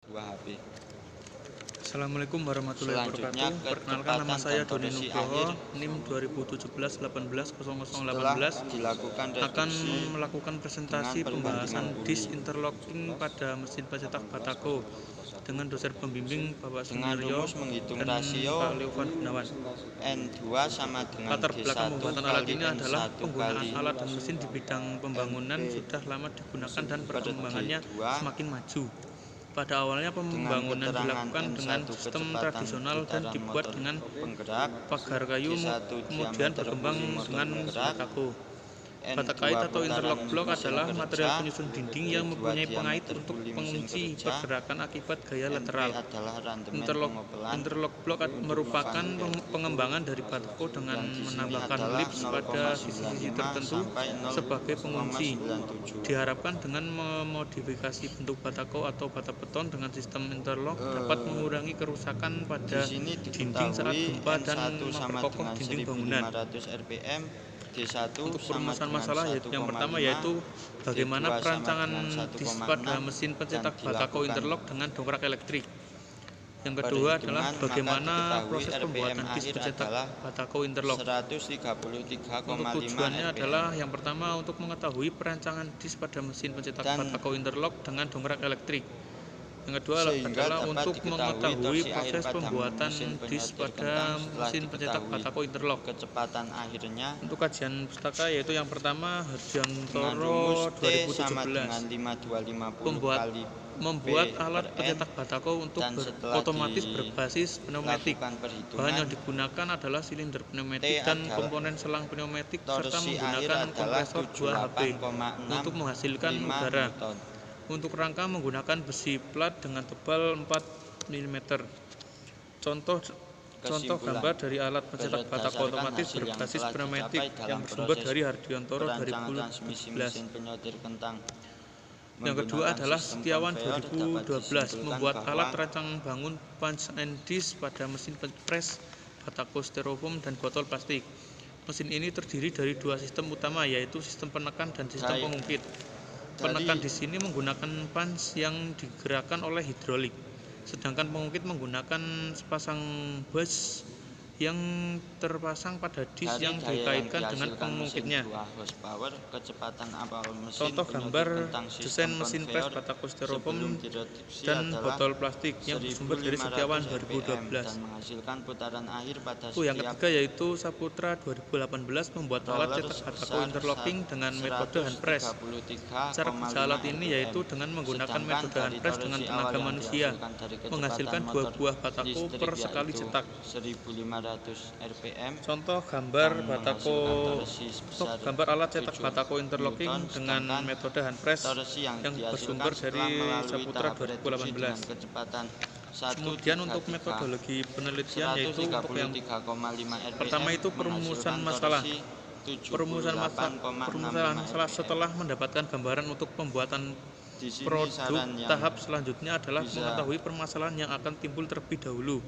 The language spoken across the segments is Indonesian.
HP. Assalamualaikum warahmatullahi Selanjutnya, wabarakatuh. Perkenalkan, nama saya Doni konversi Nugroho, akhir NIM 2017-18-0018 setelah dilakukan akan reduksi melakukan presentasi dengan pembahasan perbandingan disk buli. interlocking pada mesin pencetak Batako dengan dosen pembimbing Bapak Dengan Sunaryo rumus menghitung dan rasio Pak Leovan Gunawan. N2 sama dengan Latar belakang D1 pembuatan alat kali ini adalah N1 penggunaan kali alat dan mesin di bidang pembangunan NP sudah lama digunakan dan per perkembangannya D2 semakin maju. Pada awalnya dengan pembangunan keterangan dilakukan dengan N1 sistem kecepatan tradisional dan putaran dibuat motor dengan penggerak, pagar kayu, D1 kemudian diameter berkembang buli motor dengan penggerak, batako. N2 Batakait atau interlock putaran block mesin adalah kerja, material penyusun dinding yang D2 mempunyai pengait diameter untuk buli mesin pengunci kerja, pergerakan akibat gaya NP lateral. adalah randemen Interlock pengopelan block merupakan pengembangan dari batako dengan yang di sini menambahkan adalah lips pada 0,95 sisi-sisi tertentu sampai sebagai pengunci. 0,97. Diharapkan dengan memodifikasi bentuk batako atau bata beton dengan sistem interlock dapat mengurangi kerusakan Di pada sini dinding saat diketahui gempa dan N1 sama memperkokoh dengan dinding bangunan. 1500 rpm, D1 Untuk sama perumusan dengan masalah 1,5, yang pertama yaitu bagaimana D2 sama perancangan dengan disk 1,6, pada mesin pencetak dan batako dilakukan interlock dengan dongkrak elektrik. Yang kedua adalah perhitungan, bagaimana maka diketahui proses RPM pembuatan disk akhir pencetak adalah batako interlock. 133,5 Untuk tujuannya rpm. adalah yang pertama untuk mengetahui perancangan disk pada mesin pencetak Dan batako interlock dengan dongkrak elektrik. Yang kedua sehingga adalah dapat untuk diketahui mengetahui torsi akhir proses pada pembuatan mesin disk penyetir pada kentang setelah mesin pencetak diketahui batako interlock. kecepatan akhirnya Untuk kajian pustaka yaitu yang pertama dengan Hardiantoro rumus T sama 2017. dengan 5250 kali Membuat B alat per N, pencetak batako untuk dan setelah otomatis berbasis pneumatik. dilakukan perhitungan, Bahan yang digunakan adalah silinder pneumatik T dan adalah komponen selang pneumatik serta torsi akhir menggunakan adalah kompresor 2 HP 78,65 untuk menghasilkan udara. Newton. Untuk rangka menggunakan besi plat dengan tebal 4 mm. Contoh Kesimpulan, gambar dari alat pencetak batako berdasarkan otomatis hasil yang berbasis telah pneumatik dicapai dalam yang bersumber proses dari Hardiantoro perancangan transmisi 2017. mesin penyetir kentang Yang kedua menggunakan adalah sistem Setiawan konveyor, dapat 2012 disimpulkan membuat bahwa alat rancang bangun punch and disk pada mesin pres batako styrofoam dan botol plastik. Mesin ini terdiri dari dua sistem utama yaitu sistem penekan dan sistem Baik. pengungkit. Dari- Penekan di sini menggunakan punch yang digerakkan oleh hidrolik, sedangkan pengungkit menggunakan sepasang bus yang terpasang pada disk dari yang daya dikaitkan dengan dihasilkan pengungkitnya. mesin 2 horsepower, kecepatan awal mesin Contoh penyetir gambar kentang desain sistem mesin pres konveyor batako styrofoam sebelum direduksi dan adalah botol plastik yang bersumber dari 1500 Setiawan rpm 2012. dan menghasilkan putaran akhir pada Yang setiap ketiga yaitu Saputra 2018 membuat alat roller cetak batako sebesar interlocking dengan metode hand press. Cara kerja alat ini yaitu dengan menggunakan metode hand press dengan tenaga manusia, menghasilkan 2 buah batako per sekali cetak. 1500 rpm. Contoh gambar yang batako menghasilkan torsi sebesar gambar alat cetak 7 batako interlocking Newton, dengan sedangkan metode hand press torsi yang yang dihasilkan bersumber setelah dari melalui Saputra tahap reduksi dengan 2018. kecepatan 1 Kemudian untuk metodologi penelitian yaitu untuk yang 133,5 rpm pertama itu perumusan menghasilkan masalah. torsi Perumusan 78,65 masalah rpm. setelah mendapatkan gambaran untuk pembuatan Di sini produk, saran yang tahap selanjutnya adalah bisa- mengetahui permasalahan yang akan timbul terlebih dahulu.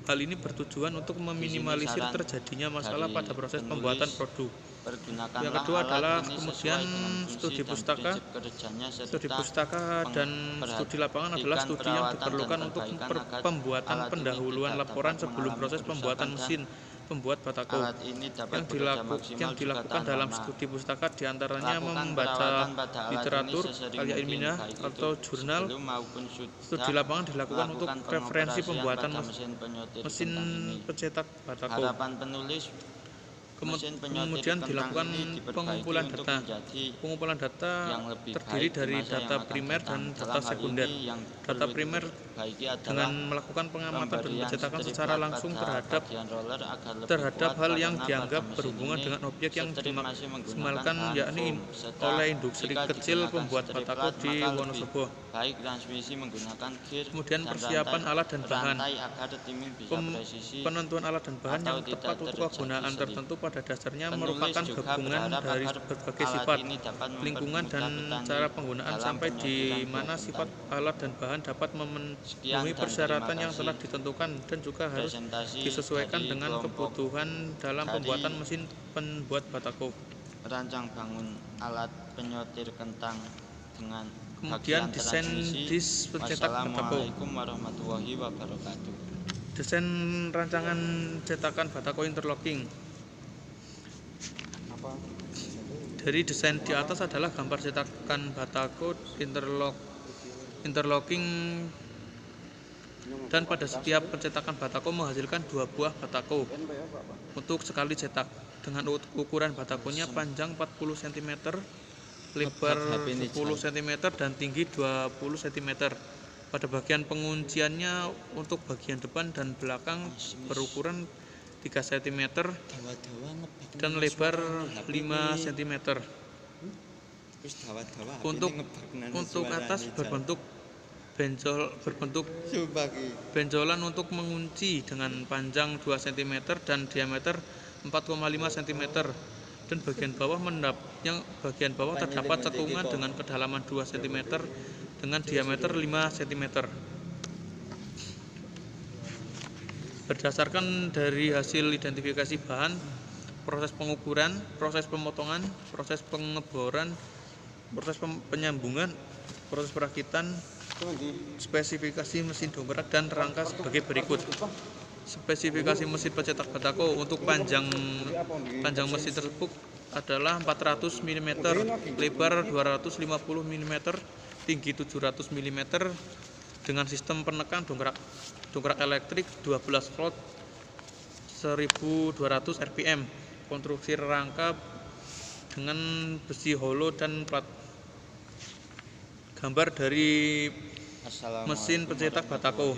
Hal ini bertujuan untuk meminimalisir saran terjadinya masalah dari pada proses penulis, pembuatan produk. pergunakanlah Yang kedua alat adalah ini kemudian sesuai dengan fungsi studi dan pustaka. prinsip kerjanya serta Studi pustaka dan studi lapangan adalah memperhatikan studi yang perawatan diperlukan dan untuk perbaikan agar pembuatan alat ini pendahuluan tidak laporan dapat sebelum mengalami proses pembuatan kerusakan mesin pembuat batako. Alat ini dapat Yang bekerja maksimal yang jika dilakukan tahan dalam lama. studi pustaka diantaranya Lakukan membaca perawatan pada alat literatur, ini sesering karya mungkin, ilmiah baik itu atau jurnal. sebelum maupun sudah Studi lapangan dilakukan untuk melakukan referensi pengoperasian pembuatan pada mesin penyetir mesin kentang ini. pencetak batako. Harapan penulis, mesin penyetir Kemudian kentang dilakukan ini diperbaiki pengumpulan untuk data. menjadi Pengumpulan data yang lebih terdiri baik dari di masa data yang akan primer datang. dan Dalam data hal sekunder. ini yang Data perlu primer diperbaiki adalah dengan melakukan pengamatan dan pemberian pencetakan strip secara plat langsung pada terhadap bagian roller agar lebih terhadap kuat hal yang karena dianggap pada mesin berhubungan ini dengan objek yang strip masih menggunakan dimaksimalkan bahan yakni foam, serta oleh industri jika kecil digunakan pembuat strip batako plat, di maka lebih Wonosobo. baik transmisi menggunakan gear Kemudian dan persiapan alat dan bahan. rantai agar timing bisa presisi Penentuan alat dan bahan atau yang tidak tepat untuk terjadi kegunaan selip. tertentu pada dasarnya Penulis merupakan juga gabungan berharap dari agar berbagai alat sifat, ini dapat lingkungan, dan mempermudah cara petani penggunaan dalam sampai di penyediaan mana buah sifat kentang. alat dan bahan dapat Sekian memenuhi dan persyaratan terima yang telah kasih. ditentukan dan juga harus Presentasi disesuaikan dari dengan kelompok kebutuhan dalam dari pembuatan mesin pembuat batako. Rancang bangun alat penyetir kentang dengan Kemudian Bagian desain transmisi. disk pencetak batako. Wassalamualaikum warahmatullahi wabarakatuh. Desain rancangan cetakan batako interlocking. Dari desain di atas adalah gambar cetakan batako interlocking, dan pada setiap pencetakan batako menghasilkan 2 buah batako untuk sekali cetak dengan ukuran batakonya panjang 40 cm, lebar 10 cm dan tinggi 20 cm. Pada bagian pengunciannya untuk bagian depan dan belakang berukuran 3 cm dan lebar 5 cm. Untuk atas berbentuk benjolan untuk mengunci dengan panjang 2 cm dan diameter 4,5 cm, dan bagian bawah terdapat cekungan dengan kedalaman 2 cm dengan diameter 5 cm. Berdasarkan dari hasil identifikasi bahan, proses pengukuran, proses pemotongan, proses pengeboran, proses penyambungan, proses perakitan, spesifikasi mesin dongkrak dan rangka sebagai berikut. Spesifikasi mesin pencetak batako untuk panjang mesin tersebut adalah 400 mm, lebar 250 mm, tinggi 700 mm dengan sistem penekan dongkrak elektrik 12 volt 1200 rpm. Konstruksi rangka dengan besi hollow dan plat. Gambar dari mesin pencetak batako.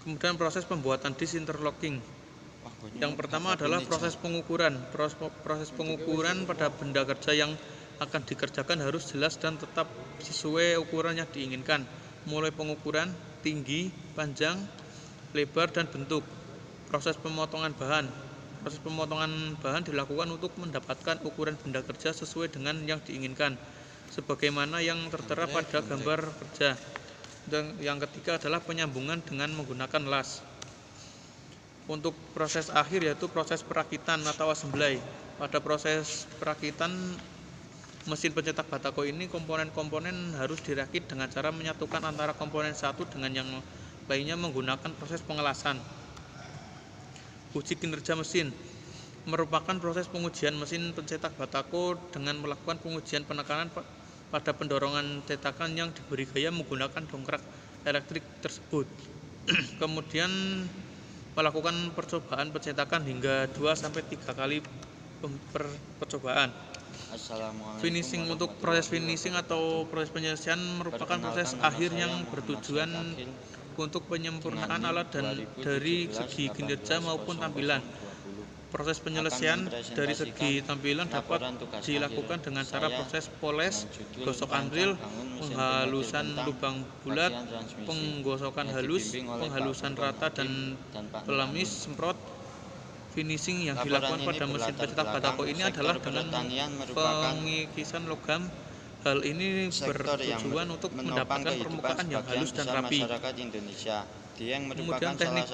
Kemudian proses pembuatan disk interlocking. Yang pertama adalah proses pengukuran. Proses pengukuran pada benda kerja yang akan dikerjakan harus jelas dan tetap sesuai ukuran yang diinginkan, mulai pengukuran tinggi, panjang, lebar, dan bentuk. Proses pemotongan bahan. Proses pemotongan bahan dilakukan untuk mendapatkan ukuran benda kerja sesuai dengan yang diinginkan, sebagaimana yang tertera pada gambar kerja. Dan yang ketiga adalah penyambungan dengan menggunakan las. Untuk proses akhir yaitu proses perakitan atau assembly. Pada proses perakitan mesin pencetak batako ini, komponen-komponen harus dirakit dengan cara menyatukan antara komponen satu dengan yang lainnya menggunakan proses pengelasan. Uji kinerja mesin merupakan proses pengujian mesin pencetak batako dengan melakukan pengujian penekanan pada pendorongan cetakan yang diberi gaya menggunakan dongkrak elektrik tersebut. Kemudian melakukan percobaan pencetakan hingga 2-3 kali percobaan. Finishing. Untuk proses finishing atau proses penyelesaian merupakan proses akhir yang bertujuan untuk penyempurnaan alat dan dari segi kinerja maupun tampilan. Proses penyelesaian dari segi tampilan dapat dilakukan dengan cara proses poles, gosok antril, penghalusan lubang bulat, penggosokan halus, penghalusan rata, dan pelamis semprot. Finishing yang dilakukan pada mesin pencetak batako ini adalah dengan pengikisan logam. Hal ini bertujuan untuk mendapatkan permukaan yang halus dan rapi. Kemudian teknik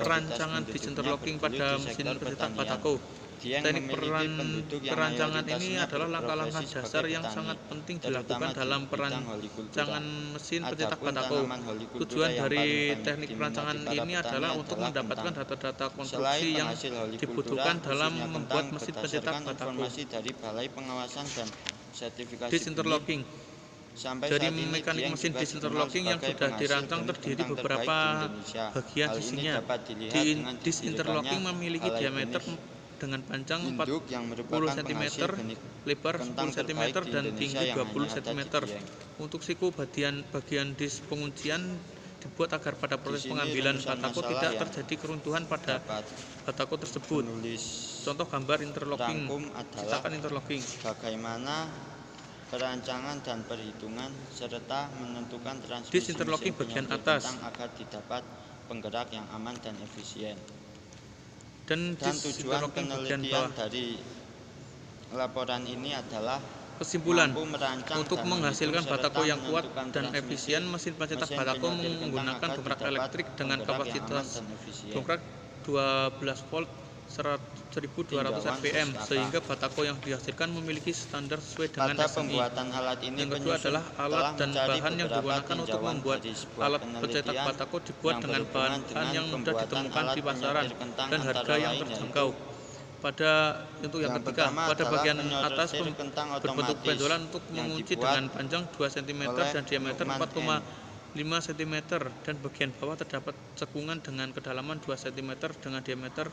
perancangan disk interlocking pada mesin pencetak batako. Teknik perancangan ini adalah langkah-langkah dasar yang sangat penting dilakukan dalam perancangan mesin pencetak batako. Tujuan dari teknik perancangan ini adalah untuk mendapatkan data-data konstruksi yang dibutuhkan dalam membuat mesin pencetak batako. Disk interlocking. Dari mekanik mesin disk interlocking yang sudah dirancang terdiri beberapa bagian sisinya. Disk interlocking memiliki diameter dengan panjang 40 cm, lebar 10 cm, dan tinggi 20 cm. Untuk siku bagian disk penguncian dibuat agar pada proses pengambilan batako tidak terjadi keruntuhan pada batako tersebut. Contoh gambar interlocking, cetakan interlocking. Bagaimana perancangan dan perhitungan serta menentukan transmisi Disk interlocking bagian atas agar didapat penggerak yang aman dan efisien. Dan tujuan penelitian dari laporan ini adalah kesimpulan, untuk menghasilkan batako yang kuat dan efisien, mesin pencetak batako menggunakan dongkrak elektrik dengan kapasitas dongkrak 12 volt 1200 rpm sehingga batako yang dihasilkan memiliki standar sesuai dengan Pada SNI. pembuatan alat ini, Yang kedua adalah alat dan bahan yang digunakan untuk membuat alat pencetak penelitian batako dibuat yang dengan berhubungan bahan dengan yang mudah pembuatan ditemukan alat di pasaran penyortir kentang dan harga antara yang lain, terjangkau. Untuk yang ketiga, pertama pada adalah bagian penyortir atas kentang berbentuk otomatis benjolan untuk yang mengunci dibuat dengan panjang 2 cm oleh dan diameter Lukman 4,5 cm dan bagian bawah terdapat cekungan dengan kedalaman 2 cm dengan diameter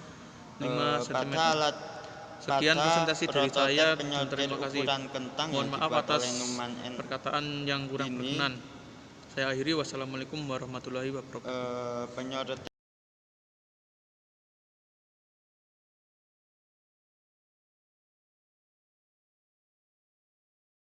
5 cm. Pada alat Sekian presentasi dari saya dan penyortir terima kasih. ukuran kentang Mohon yang maaf dibuat atas oleh Lukman perkataan yang kurang ini, berkenan. Saya akhiri, wassalamualaikum warahmatullahi wabarakatuh. penyortir